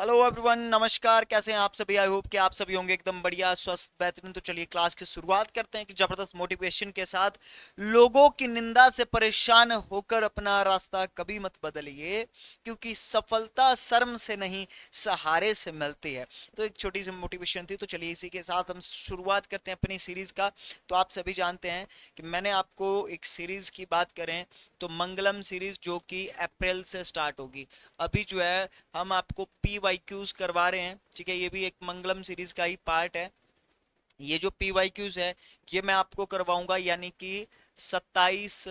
Hello everyone, नमस्कार। कैसे हैं आप सभी? आई होप कि आप सभी होंगे एकदम बढ़िया, स्वस्थ, बेहतरीन। तो चलिए क्लास की शुरुआत करते हैं कि जबरदस्त मोटिवेशन के साथ। लोगों की निंदा से परेशान होकर अपना रास्ता कभी मत बदलिए, क्योंकि सफलता शर्म से नहीं, सहारे से मिलती है। तो एक छोटी सी मोटिवेशन थी। तो चलिए इसी के साथ हम शुरुआत करते हैं अपनी सीरीज का। तो आप सभी जानते हैं कि मैंने आपको एक सीरीज की बात करें तो मंगलम सीरीज, जो कि अप्रैल से स्टार्ट होगी। अभी जो है हम आपको पी वाई क्यूज करवा रहे हैं, ठीक है। ये भी एक मंगलम सीरीज का ही पार्ट है। ये जो पी वाई क्यूज है ये मैं आपको करवाऊंगा, यानी कि 27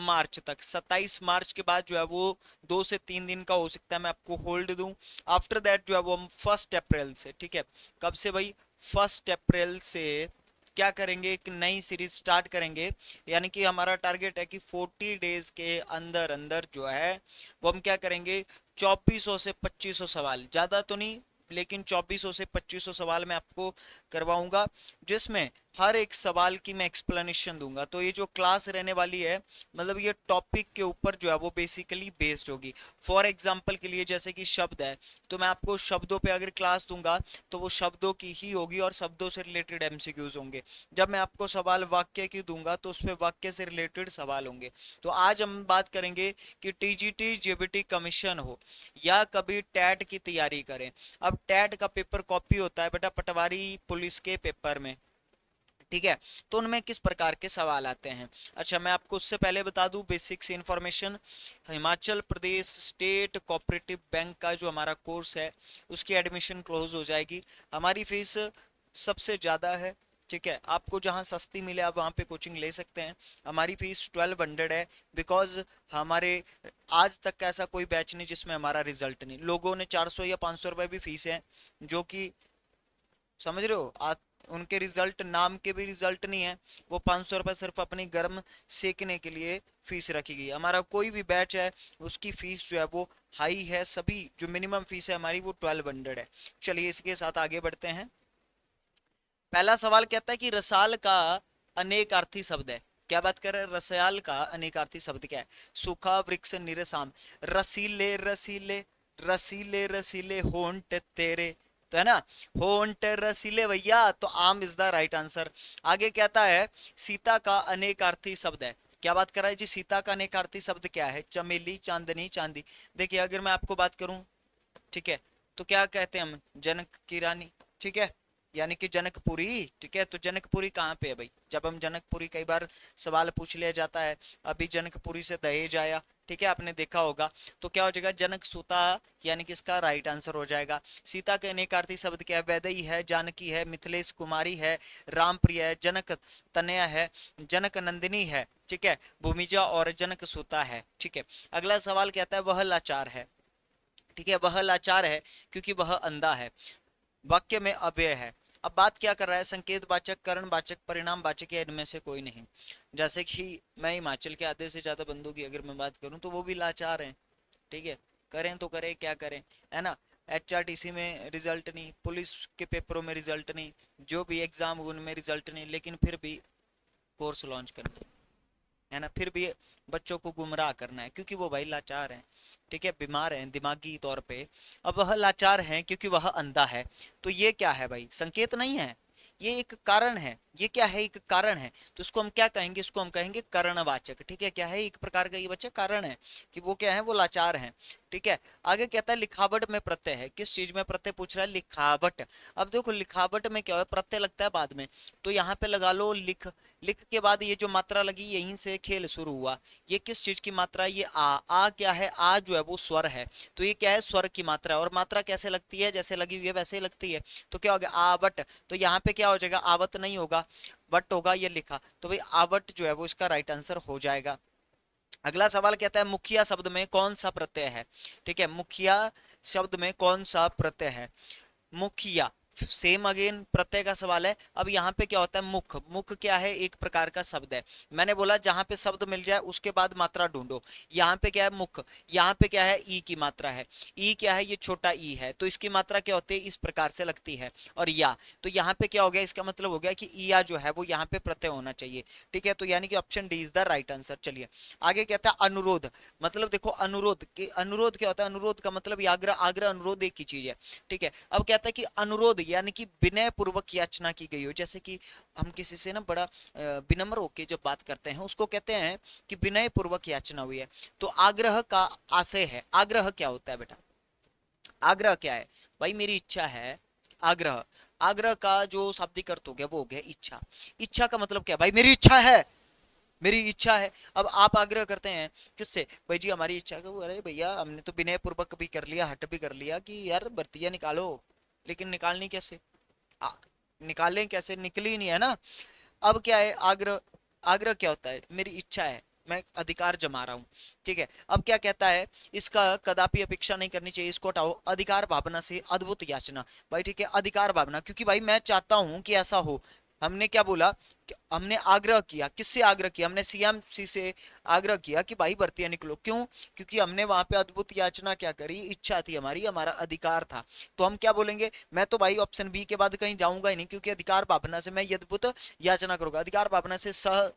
मार्च तक। 27 मार्च के बाद जो है वो 2 से 3 दिन का हो सकता है, मैं आपको होल्ड दूं। आफ्टर दैट जो है वो हम 1 अप्रैल से, ठीक है। कब से भाई? 1 अप्रैल से क्या करेंगे, एक नई सीरीज स्टार्ट करेंगे। यानी कि हमारा टारगेट है कि 40 डेज के अंदर अंदर जो है वो हम क्या करेंगे, 2400 से 2500 सवाल, ज़्यादा तो नहीं लेकिन 2400 से 2500 सवाल मैं आपको करवाऊंगा, जिसमें हर एक सवाल की मैं एक्सप्लेनेशन दूंगा। तो ये जो क्लास रहने वाली है, मतलब ये टॉपिक के ऊपर जो है वो बेसिकली बेस्ड होगी। फॉर एग्जाम्पल के लिए जैसे कि शब्द है, तो मैं आपको शब्दों पे अगर क्लास दूंगा तो वो शब्दों की ही होगी और शब्दों से रिलेटेड एमसीक्यूज होंगे। जब मैं आपको सवाल वाक्य की दूंगा तो उसपे वाक्य से रिलेटेड सवाल होंगे। तो आज हम बात करेंगे कि टीजीटी जेबीटी कमीशन हो या कभी टैट की तैयारी करें। अब टैट का पेपर कॉपी होता है बेटा पटवारी पुलिस के पेपर में, ठीक है। तो उनमें किस प्रकार के सवाल आते हैं? अच्छा, मैं आपको उससे पहले बता दूं basics information. Himachal Pradesh state cooperative bank का जो हमारा कोर्स है उसकी एडमिशन क्लोज हो जाएगी। हमारी फीस सबसे ज़्यादा है, ठीक है। आपको जहां सस्ती मिले आप वहां पे कोचिंग ले सकते हैं। हमारी फीस 1200 है, बिकॉज हमारे आज तक का ऐसा कोई बैच नहीं जिसमें हमारा रिजल्ट नहीं। लोगों ने 400 या 500 रुपए भी फीस है, जो कि समझ रहे हो आज उनके रिजल्ट नाम के भी रिजल्ट नहीं है। वो 500 रुपये सिर्फ अपनी गर्म सेकने के लिए फीस रखी गई है। हमारा कोई भी बैच है उसकी फीस जो है वो हाई है। सभी जो मिनिमम फीस है हमारी वो 1200 है। चलिए इसके साथ आगे बढ़ते हैं। पहला सवाल कहता है कि रसाल का अनेकार्थी शब्द है। क्या बात कर रहे हैं? रसाल का अनेकार्थी शब्द क्या है? सूखा, वृक्ष, निरसाम। रसीले रसीले, रसीले रसीले होंठ तेरे, तो है ना। होंठ रसीले भैया, तो आम इज द राइट आंसर। आगे कहता है सीता का अनेकार्थी शब्द है। क्या बात कर रहा है जी? सीता का अनेकार्थी शब्द क्या है? चमेली, चांदनी, चांदी। देखिए अगर मैं आपको बात करूं, ठीक है, तो क्या कहते हैं हम? जनक की रानी, ठीक है, यानी कि जनकपुरी, ठीक है। तो जनकपुरी कहाँ पे है भाई? जब हम जनकपुरी, कई बार सवाल पूछ लिया जाता है। अभी जनकपुरी से दहेज आया, ठीक है, आपने देखा होगा। तो क्या हो जाएगा? जनक सूता, यानी कि इसका राइट आंसर हो जाएगा। सीता के अनेकार्थी शब्द क्या है? वैदेही है, जानकी है, मिथिलेश कुमारी है, राम प्रिय है, जनक तनया है, जनक नंदिनी है, ठीक है, भूमिजा और जनक सूता है, ठीक है। अगला सवाल कहता है वह लाचार है, ठीक है। वह लाचार है क्योंकि वह अंधा है। वाक्य में अव्यय है। अब बात क्या कर रहा है? संकेत वाचक, करण वाचक, परिणाम वाचक या इनमें से कोई नहीं। जैसे कि मैं हिमाचल के आधे से ज्यादा बंदों की अगर मैं बात करूं तो वो भी लाचार हैं, ठीक है। करें तो करें, क्या करें, है ना। एचआरटीसी में रिजल्ट नहीं, पुलिस के पेपरों में रिजल्ट नहीं, जो भी एग्जाम उनमें रिजल्ट नहीं, लेकिन फिर भी कोर्स लॉन्च करना है ना, फिर भी बच्चों को गुमराह करना है, क्योंकि वो भाई लाचार हैं, ठीक है, बीमार हैं दिमागी तौर पे। अब वह लाचार हैं क्योंकि वह अंधा है। तो ये क्या है भाई? संकेत नहीं है, ये एक कारण है। ये क्या है? एक कारण है। तो इसको हम क्या कहेंगे? इसको हम कहेंगे करणवाचक, ठीक है। क्या है? एक प्रकार का ये बच्चा कारण है कि वो क्या है, वो लाचार हैं, ठीक है। आगे कहता है लिखावट में प्रत्यय है। किस चीज में प्रत्यय पूछ रहा है? लिखावट। अब देखो लिखावट में क्या है, प्रत्यय लगता है बाद में। तो यहाँ पे लगा लो लिख। लिख के बाद ये जो मात्रा लगी यहीं से खेल शुरू हुआ। ये किस चीज की मात्रा है? ये आ क्या है? आ जो है वो स्वर है। तो ये क्या है? स्वर की मात्रा है। और मात्रा कैसे लगती है? जैसे लगी हुई है वैसे ही लगती है। तो क्या हो गया? आवट। तो यहाँ पे क्या हो जाएगा? आवत नहीं होगा, वट होगा, ये लिखा। तो भाई आवट जो है वो इसका राइट आंसर हो जाएगा। अगला सवाल कहता है मुखिया शब्द में कौन सा प्रत्यय है? ठीक है, मुखिया शब्द में कौन सा प्रत्यय है? मुखिया, सेम अगेन प्रत्यय का सवाल है। अब यहाँ पे क्या होता है, मुख, मुख क्या है, एक प्रकार का शब्द है। मैंने बोला जहां पे शब्द मिल जाए उसके बाद मात्रा ढूंढो। यहाँ पे क्या है, मुख, यहाँ पे क्या है, ई की मात्रा है। ई क्या है, ये छोटा ई है, तो इसकी मात्रा क्या होती है, इस प्रकार से लगती है। और या, तो यहाँ पे क्या हो गया, इसका मतलब हो गया कि या जो है वो यहाँ पे प्रत्यय होना चाहिए। ठीक है, तो यानी कि option D is the right answer. चलिए आगे कहता है अनुरोध। मतलब देखो अनुरोध के, अनुरोध क्या होता है, अनुरोध का मतलब ये आग्रह, आग्रह अनुरोध एक ही चीज है। ठीक है, अब कहता है कि अनुरोध यानी कि विनय पूर्वक याचना की गई हो। जैसे कि हम किसी से ना बड़ा विनम्र होके जब बात करते हैं उसको कहते हैं कि विनय पूर्वक याचना हुई है। तो आग्रह का आशय है, आग्रह क्या होता है बेटा, आग्रह क्या है भाई, मेरी इच्छा है। आग्रह, आग्रह का जो शाब्दिक अर्थ हो गया वो हो गया इच्छा। इच्छा का मतलब क्या है भाई, मेरी इच्छा है, मेरी इच्छा है। अब आप आग्रह करते हैं किससे, भाई जी हमारी इच्छा है। अरे भैया हमने तो विनय पूर्वक भी कर लिया, हट भी कर लिया कि यार बर्तिया निकालो, लेकिन निकालनी कैसे, आ, निकालें कैसे, निकली नहीं है ना। अब क्या है आग्रह, आग्रह क्या होता है, मेरी इच्छा है, मैं अधिकार जमा रहा हूँ। ठीक है, अब क्या कहता है, इसका कदापि अपेक्षा नहीं करनी चाहिए, इसको हटाओ। अधिकार भावना से अद्भुत याचना, भाई ठीक है, अधिकार भावना, क्योंकि भाई मैं चाहता हूं कि ऐसा हो। हमने क्या बोला कि हमने आग्रह किया, किससे आग्रह किया, हमने सीएमसी से आग्रह किया कि भाई भर्तियां निकलो। क्यों, क्योंकि हमने वहां पे अद्भुत याचना क्या करी, इच्छा थी हमारी, हमारा अधिकार था। तो हम क्या बोलेंगे, मैं तो भाई ऑप्शन बी के बाद कहीं जाऊंगा ही नहीं, क्योंकि अधिकार भावना से मैं अद्भुत याचना करूंगा। अधिकार भावना से सह,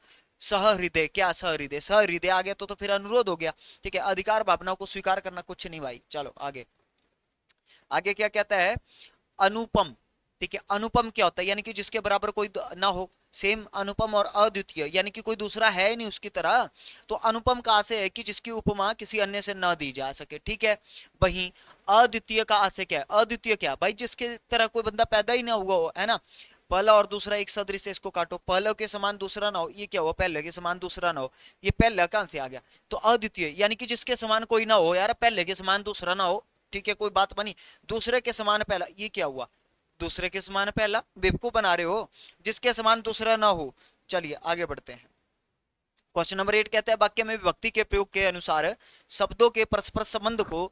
सहृदय, क्या सहृदय, सहृदय आ गया तो फिर अनुरोध हो गया। ठीक है, अधिकार भावना को स्वीकार करना कुछ नहीं भाई। चलो आगे, आगे क्या कहता है, अनुपम। ठीक है, अनुपम क्या होता है, यानी कि जिसके बराबर कोई ना हो। सेम अनुपम और अद्वितीय, यानी कि कोई दूसरा है नहीं उसकी तरह। तो अनुपम का आशय है कि जिसकी उपमा किसी अन्य से न दी जा सके। ठीक है, वहीं अद्वितीय का आशय क्या है, अद्वितीय क्या भाई, जिसके तरह कोई बंदा पैदा ही ना हुआ हो, है ना। पहला और दूसरा एक सदृश से इसको काटो, पहले के समान दूसरा ना हो, ये क्या हुआ, पहले के समान दूसरा ना हो। ये पहले कहां से आ गया, तो अद्वितीय यानी कि जिसके समान कोई ना हो यार, पहले के समान दूसरा ना हो। ठीक है, कोई बात बनी, दूसरे के समान पहला, ये क्या हुआ, दूसरे के समान पहला, बेवकूफ बना रहे हो, जिसके समान दूसरा ना हो। चलिए आगे बढ़ते हैं। क्वेश्चन नंबर 8 कहते हैं वाक्य में विभक्ति के प्रयोग के अनुसार शब्दों के परस्पर संबंध को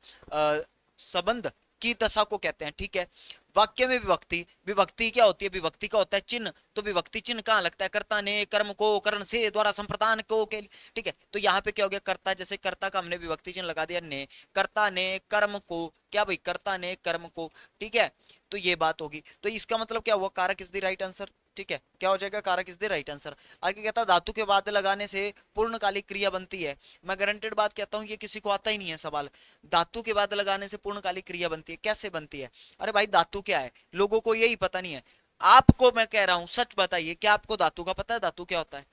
संबंध की दशा को कहते हैं। ठीक है, वाक्य में विभक्ति, विभक्ति क्या होती है, विभक्ति का होता है चिन्ह। तो विभक्ति चिन्ह कहाँ लगता है, कर्ता ने कर्म को कर्ण से द्वारा संप्रदान को के। ठीक है, तो यहाँ पे क्या हो गया, कर्ता, जैसे कर्ता का हमने विभक्ति चिन्ह लगा दिया ने, कर्ता ने कर्म को, क्या भाई, कर्ता ने कर्म को। ठीक है, तो ये बात होगी, तो इसका मतलब क्या हुआ, कारक इज द राइट आंसर। ठीक है, क्या हो जाएगा, कारक इज द राइट आंसर। आगे कहता है धातु के बाद लगाने से पूर्णकालिक क्रिया बनती है। मैं गारंटेड बात कहता हूँ, ये किसी को आता ही नहीं है सवाल। धातु के बाद लगाने से पूर्णकालिक क्रिया बनती है, कैसे बनती है। अरे भाई धातु क्या है, लोगों को यही पता नहीं है। आपको मैं कह रहा हूं, सच बताइए, क्या आपको धातु का पता है, धातु क्या होता है,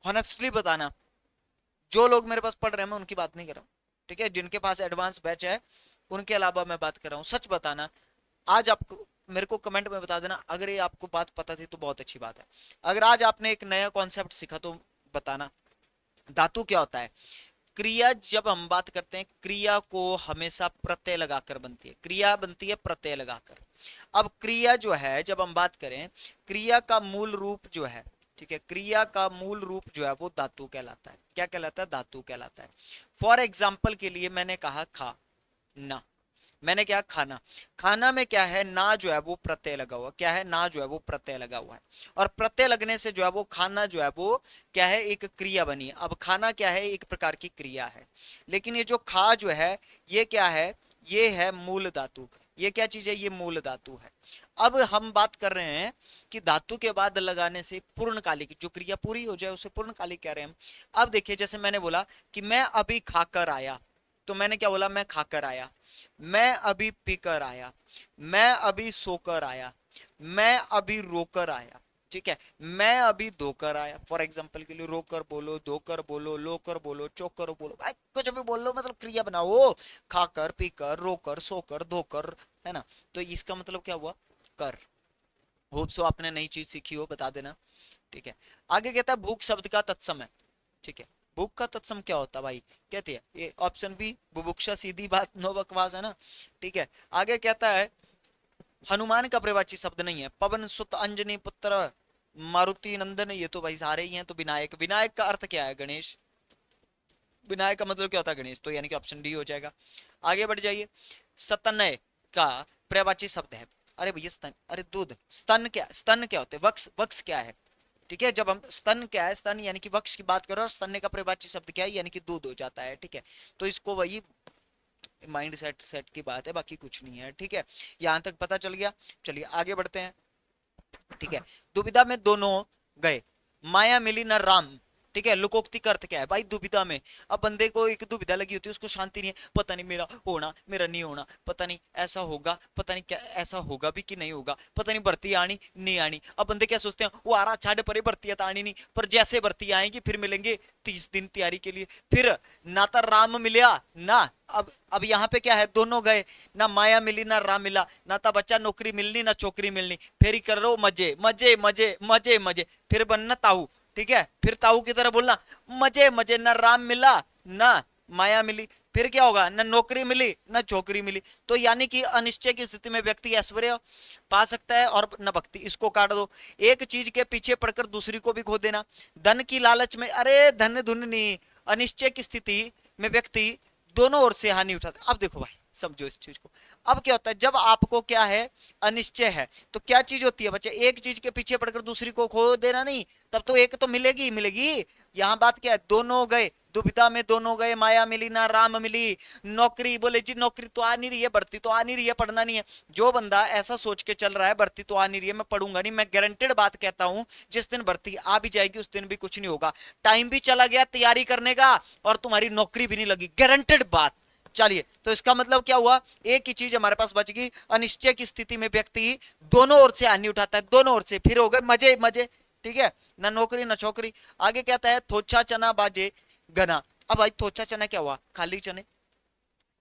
ऑनेस्टली बताना। जो लोग मेरे पास पढ़ रहे हैं मैं उनकी बात नहीं कर रहा हूँ। ठीक है, जिनके पास एडवांस बैच है उनके अलावा मैं बात कर रहा हूँ, सच बताना। आज आपको मेरे को कमेंट में बता देना, अगर ये आपको बात पता थी तो बहुत अच्छी बात है। अगर आज आपने एक नया कॉन्सेप्ट सीखा तो बताना। धातु क्या होता है, क्रिया, जब हम बात करते हैं क्रिया को हमेशा प्रत्यय लगाकर बनती है, क्रिया बनती है प्रत्यय लगाकर। अब क्रिया जो है, जब हम बात करें क्रिया का मूल रूप जो है, ठीक है, क्रिया का मूल रूप जो है वो धातु कहलाता है। क्या कहलाता है, धातु कहलाता है। फॉर एग्जाम्पल के लिए मैंने कहा खा ना, मैंने क्या, खाना, खाना में क्या है, ना जो है वो प्रत्यय लगा हुआ, क्या है, ना जो है वो प्रत्यय लगा हुआ है। और प्रत्यय लगने से जो है वो खाना जो है वो क्या है, एक क्रिया बनी है। अब खाना क्या है, एक प्रकार की क्रिया है। लेकिन ये जो खा जो है ये क्या है, ये है मूल धातु। ये क्या चीज है, ये मूल धातु है। अब हम बात कर रहे हैं कि धातु के बाद लगाने से पूर्णकालिक जो क्रिया पूरी हो जाए उसे पूर्णकालिक कह रहे हैं हम। अब देखिए, जैसे मैंने बोला कि मैं अभी खाकर आया, तो मैंने क्या बोला, मैं खाकर आया। मैं अभी पीकर आया, मैं अभी सोकर आया, मैं अभी रोकर आया। ठीक है, मैं अभी धोकर आया। फॉर एग्जाम्पल के लिए रोकर बोलो, धोकर बोलो, लोकर बोलो, चोकर बोलो, भाई कुछ भी बोल लो, मतलब क्रिया बनाओ। खाकर, पीकर, रोकर, सोकर, धोकर, है ना। तो इसका मतलब क्या हुआ, कर। होप सो आपने नई चीज सीखी हो, बता देना। ठीक है, आगे कहता है भूख शब्द का तत्सम है। ठीक है, भूख का तत्सम क्या होता है भाई, कहती है ये ऑप्शन बी बुभुक्षा, सीधी बात, नो बकवास, है ना। ठीक है, आगे कहता है हनुमान का प्रवाची शब्द नहीं है, पवन सुत अंजनी पुत्र मारुति नंदन, ये तो भाई सारे ही हैं। तो विनायक, विनायक का अर्थ क्या है, गणेश। विनायक का मतलब क्या होता है, गणेश, तो यानी कि ऑप्शन डी हो जाएगा। आगे बढ़ जाइए, सतनय का प्रवाची शब्द है। अरे भैया स्तन, अरे दूध, स्तन क्या, स्तन क्या होते हैं, वक्स, वक्स क्या है, ठीक है। जब हम स्तन क्या है, स्तन यानी कि वक्स की बात करो, और स्तन का परिभाषित शब्द क्या है, यानी कि दूध हो जाता है, ठीक है। तो इसको वही माइंड सेट सेट की बात है, बाकी कुछ नहीं है, ठीक है। यहां तक पता चल गया। चलिए आगे बढ़ते हैं, ठीक है। दुविधा में दोनों गए, माया मिली न राम, ठीक है। लोकोक्ति का अर्थ क्या है भाई, दुविधा में। अब बंदे को एक दुविधा लगी होती है, उसको शांति नहीं है, पता नहीं मेरा होना, मेरा नहीं होना, पता नहीं ऐसा होगा, पता नहीं क्या ऐसा होगा भी कि नहीं होगा, पता नहीं भर्ती आनी नहीं आनी। अब बंदे क्या सोचते हैं, वो आ रहा छाड़ परे, भर्ती तो आनी नहीं, पर जैसे भर्ती आएगी फिर मिलेंगे 30 दिन तैयारी के लिए, फिर ना तो राम मिला ना, अब यहाँ पे क्या है, दोनों गए, ना माया मिली ना राम मिला, ना तो बच्चा नौकरी मिलनी ना छोकरी मिलनी, फिर ही कर रहे हो मजे मजे मजे मजे मजे, फिर बनना ताऊ, ठीक है। फिर ताऊ की तरह बोलना मजे मजे, ना राम मिला ना माया मिली, फिर क्या होगा, ना नौकरी मिली ना छोकरी मिली। तो यानी कि अनिश्चय की स्थिति में व्यक्ति ऐश्वर्य पा सकता है और न भक्ति, इसको काट दो। एक चीज के पीछे पड़कर दूसरी को भी खो देना, धन की लालच में, अरे धन धुन नहीं, अनिश्चय की स्थिति में व्यक्ति दोनों ओर से हानि उठाता है। अब देखो भाई समझो इस चीज को, अब क्या होता है, जब आपको क्या है, अनिश्चय है, तो क्या चीज होती है बच्चे, एक चीज के पीछे पड़कर दूसरी को खो देना नहीं, तब तो एक तो मिलेगी ही मिलेगी। यहाँ बात क्या है, दोनों गए, दुविधा में दोनों गए, माया मिली ना राम मिली, नौकरी, बोले जी नौकरी तो आ नहीं रही है, भर्ती तो आ नहीं रही है, पढ़ना नहीं है। जो बंदा ऐसा सोच के चल रहा है, भर्ती तो आ नहीं रही है, मैं पढ़ूंगा नहीं, मैं गारंटेड बात कहता हूं, जिस दिन भर्ती आ भी जाएगी उस दिन भी कुछ नहीं होगा, टाइम भी चला गया तैयारी करने का, और तुम्हारी नौकरी भी नहीं लगी, गारंटेड बात। चलिए, तो इसका मतलब क्या हुआ, एक ही चीज हमारे पास बच गई, अनिश्चय की स्थिति में व्यक्ति दोनों ओर से हानि उठाता है, दोनों ओर से, फिर हो गए मजे मजे, ठीक है, ना नौकरी ना छोकरी। आगे कहता है थोच्छा चना बाजे गना। अब भाई थोच्छा चना क्या हुआ, खाली चने,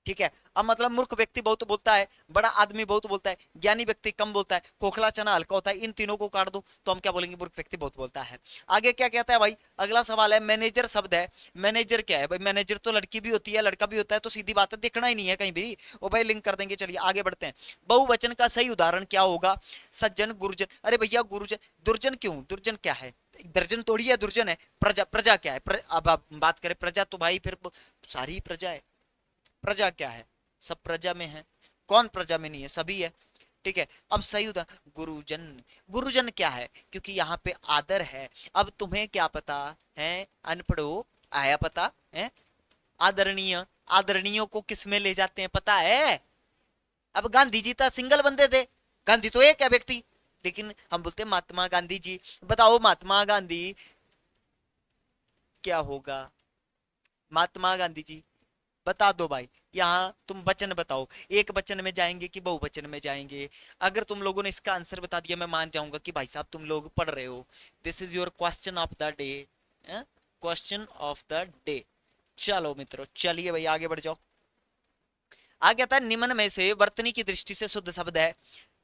ठीक है। अब मतलब मूर्ख व्यक्ति बहुत बोलता है, बड़ा आदमी बहुत बोलता है, ज्ञानी व्यक्ति कम बोलता है, खोखला चना हल्का होता है, इन तीनों को काट दो तो हम क्या बोलेंगे, मूर्ख व्यक्ति बहुत बोलता है। आगे क्या कहता है भाई, अगला सवाल है, मैनेजर शब्द है, मैनेजर क्या है भाई, मैनेजर तो लड़की भी होती है लड़का भी होता है, तो सीधी बात है, देखना ही नहीं है कहीं भी, वो भाई लिंक कर देंगे। चलिए आगे बढ़ते हैं, बहुवचन का सही उदाहरण क्या होगा, सज्जन गुरुजन। अरे भैया गुरुजन, दुर्जन क्यों, दुर्जन क्या है, दर्जन थोड़ी है दुर्जन है, प्रजा, प्रजा क्या है, अब आप बात करें प्रजा तो भाई फिर सारी प्रजा है, प्रजा क्या है, सब प्रजा में है, कौन प्रजा में नहीं है, सभी है, ठीक है। अब सही उदाहरण गुरुजन, गुरुजन क्या है, क्योंकि यहाँ पे आदर है। अब तुम्हें क्या पता है, अनपढ़ो, आया पता है, आदरणीय, आदरणीयों को किस में ले जाते हैं पता है। अब गांधी जी तो सिंगल बंदे थे, गांधी तो एक है व्यक्ति, लेकिन हम बोलते हैं महात्मा गांधी जी। बताओ महात्मा गांधी क्या होगा, महात्मा गांधी जी, बता दो भाई, यहाँ तुम वचन बताओ, एक वचन में जाएंगे कि बहुवचन में जाएंगे। अगर तुम लोगों ने इसका आंसर बता दिया, मैं मान जाऊंगा कि भाई साहब तुम लोग पढ़ रहे हो, this is your question of the day, question of the day. चलो मित्रों, चलिए भाई आगे बढ़ जाओ। आगे आता है, निम्न में से वर्तनी की दृष्टि से शुद्ध शब्द है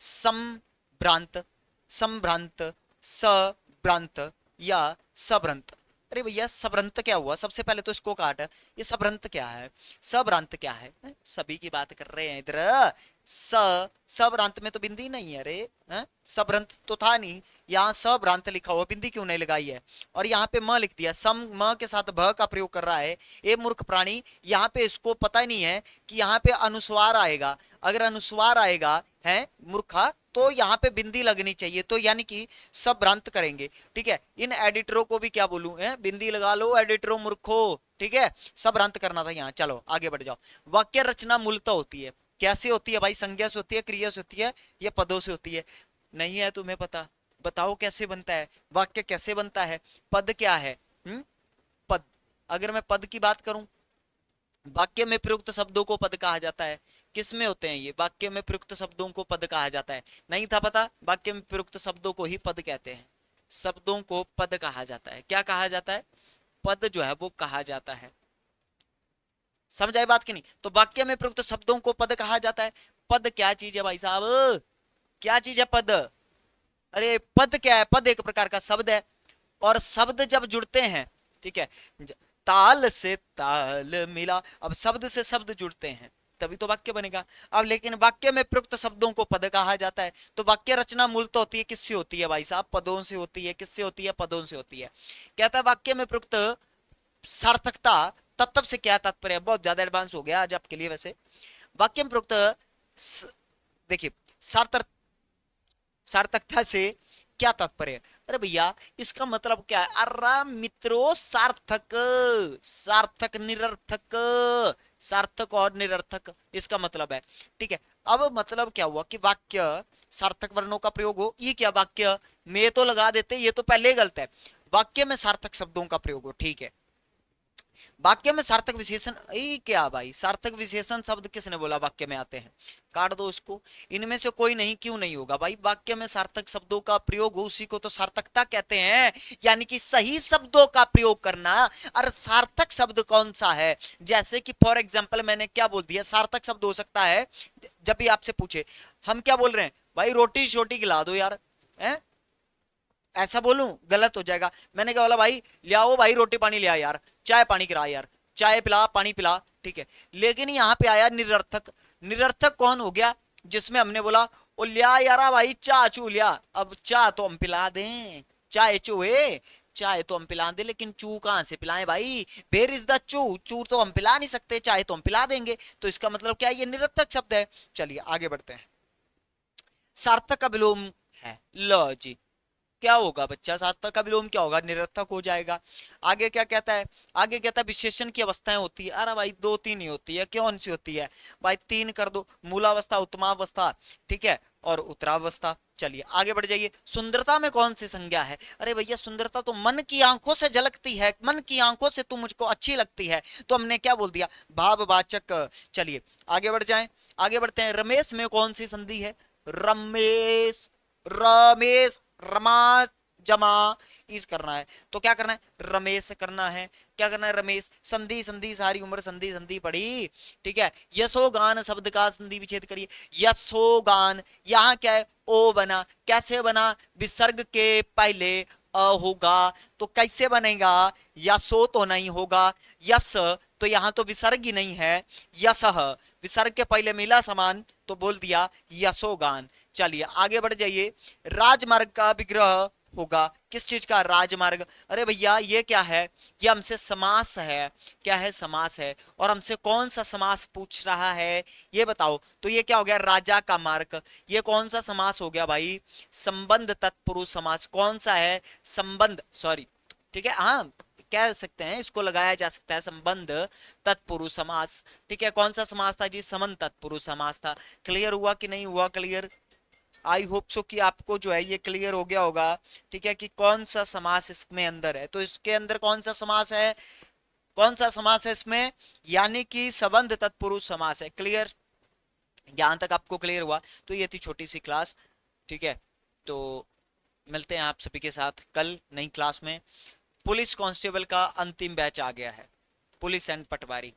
संभ्रांत, संभ्रांत, सभ्रांत या सभ्रंत। अरे भैया सभ्रंत क्या हुआ, सबसे पहले तो इसको काट, ये सभ्रंत क्या है, सभ्रांत क्या है, सभी की बात कर रहे हैं इधर, स सभ्रांत में तो बिंदी नहीं है, अरे सभ्रंत तो था नहीं, यहाँ सभ्रांत लिखा हुआ, बिंदी क्यों नहीं लगाई है, और यहाँ पे म लिख दिया, सम म के साथ भ का प्रयोग कर रहा है। ये मूर्ख प्राणी, यहाँ पे इसको पता ही नहीं है कि यहाँ पे अनुस्वार आएगा, अगर अनुस्वार आएगा है मूर्खा तो यहाँ पे बिंदी लगनी चाहिए, तो यानी कि सब भ्रांत करेंगे, ठीक है। इन एडिटरों को भी क्या बोलूं, है बिंदी लगा लो एडिटरों मूर्खो, ठीक है, सब भ्रांत करना था यहाँ। चलो आगे बढ़ जाओ। वाक्य रचना मूलतः होती है, कैसे होती है भाई, संज्ञा से होती है, क्रिया से होती है, या पदों से होती है, नहीं है तुम्हें पता, बताओ कैसे बनता है वाक्य, कैसे बनता है, पद क्या है, पद, अगर मैं पद की बात करूं, वाक्य में प्रयुक्त शब्दों को पद कहा जाता है, किस में होते हैं ये, वाक्य में प्रयुक्त शब्दों को पद कहा जाता है, नहीं था पता, वाक्य में प्रयुक्त शब्दों को ही पद कहते हैं, शब्दों को पद कहा जाता है, क्या कहा जाता है, पद जो है वो कहा जाता है, समझ आई बात की नहीं। तो वाक्य में प्रयुक्त शब्दों को पद कहा जाता है। पद क्या चीज है भाई साहब, क्या चीज है पद, अरे पद क्या है, पद एक प्रकार का शब्द है, और शब्द जब जुड़ते हैं, ठीक है, ताल से ताल मिला, अब शब्द से शब्द जुड़ते हैं तभी तो वाक्य बनेगा। अब लेकिन वाक्य में प्रयुक्त शब्दों को पद कहा जाता है, तो वाक्य रचना मूल तो होती है, किससे होती है भाई साहब, पदों से होती है, किससे होती है, पदों से होती है। कहता है वाक्य में प्रयुक्त सार्थकता, तत्व से क्या तात्पर्य, बहुत ज्यादा एडवांस हो गया आज आपके लिए वैसे। वाक्य में प्रयुक्त देखिए सार्थक, सार्थकता से क्या तात्पर्य है? अरे भैया इसका मतलब क्या है? अरे मित्रों, सार्थक, सार्थक निरर्थक, सार्थक और निरर्थक इसका मतलब है। ठीक है, अब मतलब क्या हुआ कि वाक्य सार्थक वर्णों का प्रयोग हो, ये क्या वाक्य में तो लगा देते, ये तो पहले ही गलत है। वाक्य में सार्थक शब्दों का प्रयोग हो, ठीक है। वाक्य में सार्थक विशेषण, क्या भाई, सार्थक विशेषण शब्द किसने बोला वाक्य में आते हैं? काट दो इसको। इनमें से कोई नहीं, क्यों नहीं होगा भाई? वाक्य में सार्थक शब्दों का प्रयोग हो, उसी को तो सार्थकता कहते हैं, यानी कि सही शब्दों का प्रयोग करना। और सार्थक शब्द कौन सा है? जैसे कि फॉर एग्जाम्पल मैंने क्या बोल दिया, सार्थक शब्द हो सकता है जब भी आपसे पूछे, हम क्या बोल रहे हैं भाई, रोटी छोटी खिला दो यार, है? ऐसा बोलूं गलत हो जाएगा। मैंने क्या बोला भाई, ले आओ भाई रोटी पानी ले आ यार, चाय पानी करा यार, चाय पिला पानी पिला, ठीक है। लेकिन यहाँ पे आया निरर्थक। निरर्थक कौन हो गया? जिसमें हमने बोला ओ लिया यारा भाई चाय चू लिया, अब चाय तो हम पिला दें, चाय चू है, चाय तो हम पिला दें, लेकिन चू कहां से पिलाएं भाई? वेयर इज द चू? चू तो हम पिला नहीं सकते, चाय तो हम पिला देंगे, तो इसका मतलब क्या है? ये निरर्थक शब्द है। चलिए आगे बढ़ते हैं। सार्थक का विलोम है, लो जी, क्या होगा बच्चा? सार्थक का विलोम क्या होगा? निरर्थक हो जाएगा। आगे क्या कहता है? आगे कहता है विशेषण की अवस्थाएं होती है। अरे भाई दो तीन ही होती है, कौन सी होती है भाई? तीन कर दो, मूलावस्था, उत्तमावस्था, ठीक है, और उत्तरावस्था। चलिए आगे बढ़ जाइए। सुंदरता में कौन सी संज्ञा है? अरे भैया सुंदरता तो मन की आंखों से झलकती है, मन की आंखों से तू मुझको अच्छी लगती है, तो हमने क्या बोल दिया? भाववाचक। चलिए आगे बढ़ जाएं, आगे बढ़ते हैं। रमेश में कौन सी संधि है? रमेश, रमेश, रमा, जमा, इस करना है, तो क्या करना है? रमेश करना है। क्या करना है? रमेश। संधि, संधि, सारी उम्र संधि संधि पढ़ी, ठीक है। यशोगान शब्द का संधि विच्छेद करिए। यशोगान, यहाँ क्या है? ओ बना, कैसे बना? विसर्ग के पहले अ होगा, तो कैसे बनेगा? यशो तो नहीं होगा, यस, तो यहाँ तो विसर्ग ही नहीं है, यशः, विसर्ग के पहले मिला समान, तो बोल दिया यशोगान। चलिए आगे बढ़ जाइए। राजमार्ग का विग्रह होगा, किस चीज का? राजमार्ग। अरे भैया ये क्या है? ये हमसे समास है। क्या है? समास है। और हमसे कौन सा समास पूछ रहा है, ये बताओ? तो ये क्या हो गया? राजा का मार्ग। ये कौन सा समास हो गया भाई? संबंध तत्पुरुष समास। कौन सा है? संबंध, सॉरी, ठीक है, हाँ, कह सकते हैं, इसको लगाया जा सकता है संबंध तत्पुरुष समास। ठीक है, कौन सा समास था जी? समन तत्पुरुष समास था। क्लियर हुआ कि नहीं हुआ? क्लियर, आई होप सो कि आपको जो है ये क्लियर हो गया होगा। ठीक है, कि कौन सा समास इसमें अंदर है, तो इसके अंदर कौन सा समास है? कौन सा समास है इसमें? यानी कि संबंध तत्पुरुष समास है। क्लियर, यहां तक आपको क्लियर हुआ? तो ये थी छोटी सी क्लास, ठीक है। तो मिलते हैं आप सभी के साथ कल नई क्लास में। पुलिस कांस्टेबल का अंतिम बैच आ गया है, पुलिस एंड पटवारी,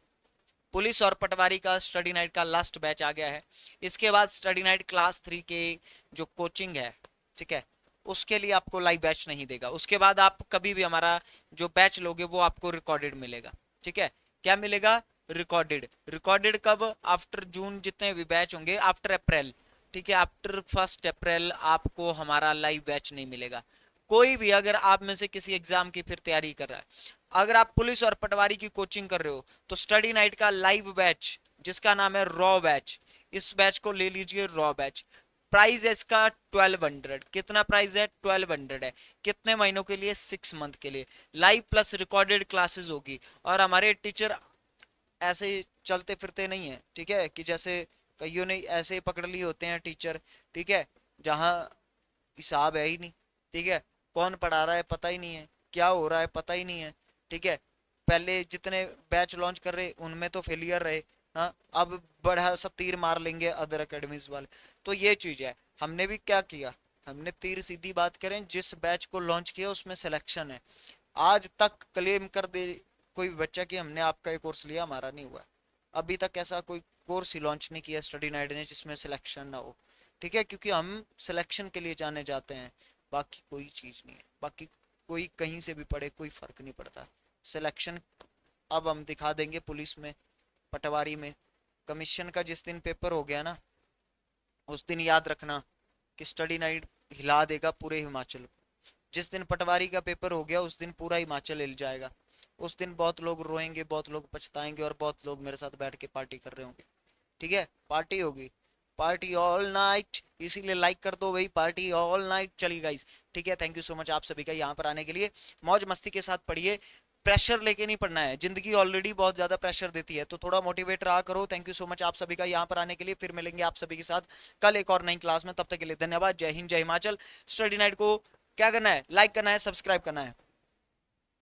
पुलिस और पटवारी का स्टडी नाइट का लास्ट बैच आ गया है। इसके बाद स्टडी नाइट क्लास 3 के जो कोचिंग है, ठीक है, उसके लिए आपको लाइव बैच नहीं देगा। उसके बाद आप कभी भी हमारा जो बैच लोगे वो आपको रिकॉर्डेड मिलेगा। ठीक है, क्या मिलेगा? रिकॉर्डेड। रिकॉर्डेड कब? आफ्टर जून जितने भी बैच होंगे, आफ्टर अप्रैल, ठीक है, आफ्टर 1 अप्रैल आपको हमारा लाइव बैच नहीं मिलेगा। कोई भी अगर आप में से किसी एग्जाम की फिर तैयारी कर रहा है, अगर आप पुलिस और पटवारी की कोचिंग कर रहे हो, तो स्टडी नाइट का लाइव बैच जिसका नाम है रॉ बैच, इस बैच को ले लीजिए, रॉ बैच। प्राइस है इसका 1200। कितना प्राइस है? 1200 है। कितने महीनों के लिए? 6 मंथ के लिए। लाइव प्लस रिकॉर्डेड क्लासेस होगी, और हमारे टीचर ऐसे चलते फिरते नहीं है, ठीक है, कि जैसे कईयों ने ऐसे पकड़ लिए होते हैं टीचर, ठीक है, जहाँ हिसाब है ही नहीं, ठीक है, कौन पढ़ा रहा है पता ही नहीं है, क्या हो रहा है पता ही नहीं है, ठीक है। पहले जितने बैच लॉन्च कर रहे उनमें तो फेलियर रहे, हाँ, अब बड़ा सा तीर मार लेंगे अदर एकेडमीज वाले। तो ये चीज है, हमने भी क्या किया, हमने तीर सीधी बात करें, जिस बैच को लॉन्च किया उसमें सिलेक्शन है। आज तक क्लेम कर दे कोई भी बच्चा कि हमने आपका ये कोर्स लिया, हमारा नहीं हुआ। अभी तक ऐसा कोई कोर्स ही लॉन्च नहीं किया स्टडी नाइट ने जिसमें सिलेक्शन ना हो, ठीक है, क्योंकि हम सिलेक्शन के लिए जाने जाते हैं, बाकी कोई चीज़ नहीं है। बाकी कोई कहीं से भी पढ़े कोई फर्क नहीं पड़ता। सिलेक्शन अब हम दिखा देंगे पुलिस में, पटवारी में। कमीशन का जिस दिन पेपर हो गया ना, उस दिन याद रखना कि स्टडी नाइट हिला देगा पूरे हिमाचल को। जिस दिन पटवारी का पेपर हो गया उस दिन पूरा हिमाचल हिल जाएगा। उस दिन बहुत लोग रोएंगे, बहुत लोग पछताएंगे, और बहुत लोग मेरे साथ बैठ के पार्टी कर रहे होंगे। ठीक है, पार्टी होगी, पार्टी ऑल नाइट, इसीलिए लाइक कर दो भाई, पार्टी ऑल नाइट। चलिए गाइस, ठीक है, थैंक यू सो मच आप सभी का यहाँ पर आने के लिए। मौज मस्ती के साथ पढ़िए, प्रेशर लेके नहीं पढ़ना है, जिंदगी ऑलरेडी बहुत ज्यादा प्रेशर देती है, तो थोड़ा मोटिवेट रहा करो। थैंक यू सो मच आप सभी का यहाँ पर आने के लिए। फिर मिलेंगे आप सभी के साथ कल एक और नई क्लास में, तब तक के लिए धन्यवाद। जय हिंद, जय हिमाचल। स्टडी नाइट को क्या करना है, लाइक करना है, सब्सक्राइब करना है।